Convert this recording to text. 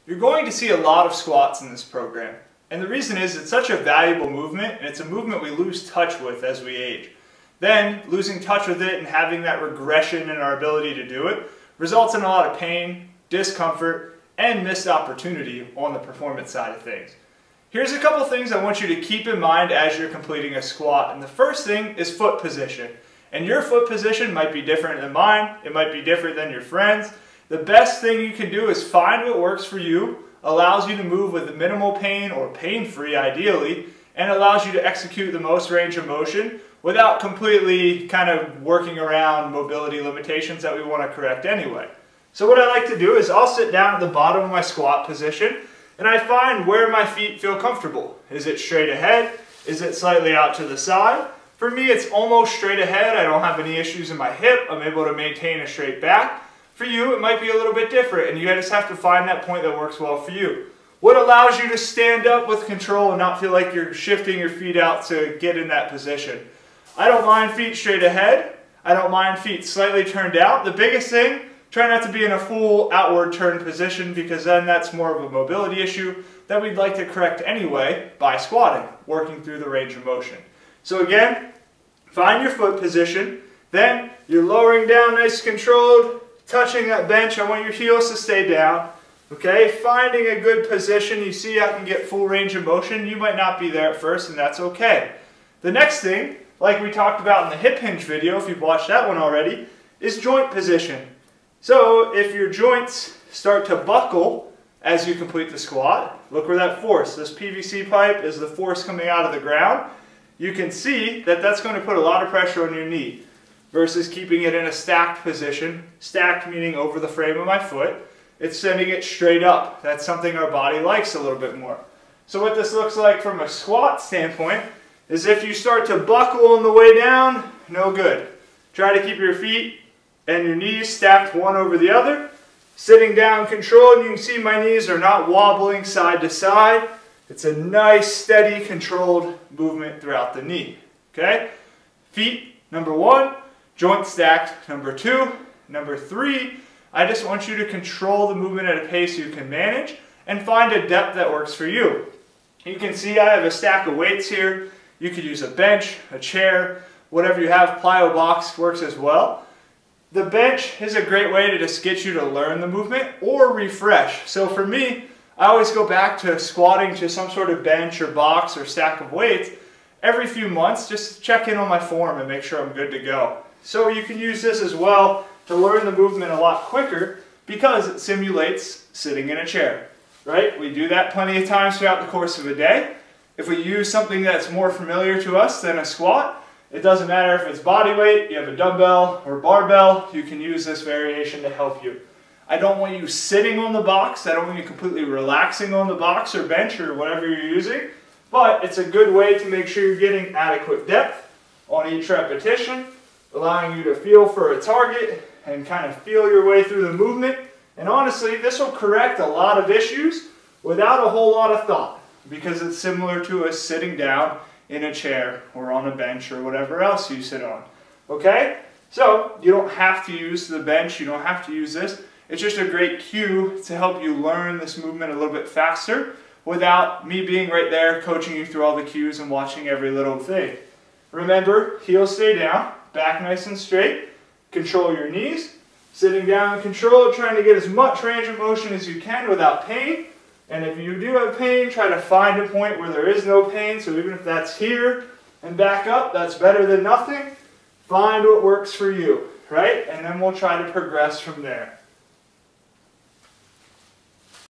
You're going to see a lot of squats in this program, and the reason is it's such a valuable movement, and it's a movement we lose touch with as we age. Then, losing touch with it and having that regression in our ability to do it results in a lot of pain, discomfort, and missed opportunity on the performance side of things. Here's a couple things I want you to keep in mind as you're completing a squat, and the first thing is foot position. And your foot position might be different than mine, it might be different than your friends. The best thing you can do is find what works for you, allows you to move with minimal pain or pain-free ideally, and allows you to execute the most range of motion without completely kind of working around mobility limitations that we want to correct anyway. So what I like to do is I'll sit down at the bottom of my squat position and I find where my feet feel comfortable. Is it straight ahead? Is it slightly out to the side? For me, it's almost straight ahead. I don't have any issues in my hip. I'm able to maintain a straight back. For you, it might be a little bit different, and you just have to find that point that works well for you. What allows you to stand up with control and not feel like you're shifting your feet out to get in that position? I don't mind feet straight ahead. I don't mind feet slightly turned out. The biggest thing, try not to be in a full outward turn position, because then that's more of a mobility issue that we'd like to correct anyway by squatting, working through the range of motion. So again, find your foot position, then you're lowering down nice controlled, touching that bench. I want your heels to stay down. Okay, finding a good position. You see I can get full range of motion. You might not be there at first, and that's okay. The next thing, like we talked about in the hip hinge video, if you've watched that one already, is joint position. So if your joints start to buckle as you complete the squat, look where that force, this PVC pipe is the force coming out of the ground. You can see that that's going to put a lot of pressure on your knee versus keeping it in a stacked position. Stacked meaning over the frame of my foot. It's sending it straight up. That's something our body likes a little bit more. So what this looks like from a squat standpoint is if you start to buckle on the way down, no good. Try to keep your feet and your knees stacked one over the other. Sitting down controlled, and you can see my knees are not wobbling side to side. It's a nice, steady, controlled movement throughout the knee. Okay? Feet, number one. Joint stacked, number two. Number three, I just want you to control the movement at a pace you can manage and find a depth that works for you. You can see I have a stack of weights here. You could use a bench, a chair, whatever you have. Plyo box works as well. The bench is a great way to just get you to learn the movement or refresh. So for me, I always go back to squatting to some sort of bench or box or stack of weights every few months, just check in on my form and make sure I'm good to go. So you can use this as well to learn the movement a lot quicker because it simulates sitting in a chair, right? We do that plenty of times throughout the course of a day. If we use something that's more familiar to us than a squat, it doesn't matter if it's body weight, you have a dumbbell or barbell, you can use this variation to help you. I don't want you sitting on the box, I don't want you completely relaxing on the box or bench or whatever you're using, but it's a good way to make sure you're getting adequate depth on each repetition, allowing you to feel for a target and kind of feel your way through the movement. And honestly, this will correct a lot of issues without a whole lot of thought, because it's similar to us sitting down in a chair or on a bench or whatever else you sit on. Okay? So you don't have to use the bench, you don't have to use this. It's just a great cue to help you learn this movement a little bit faster without me being right there coaching you through all the cues and watching every little thing. Remember, heels stay down, back nice and straight, control your knees, sitting down controlled, trying to get as much range of motion as you can without pain. And if you do have pain, try to find a point where there is no pain. So even if that's here and back up, that's better than nothing. Find what works for you, right? And then we'll try to progress from there.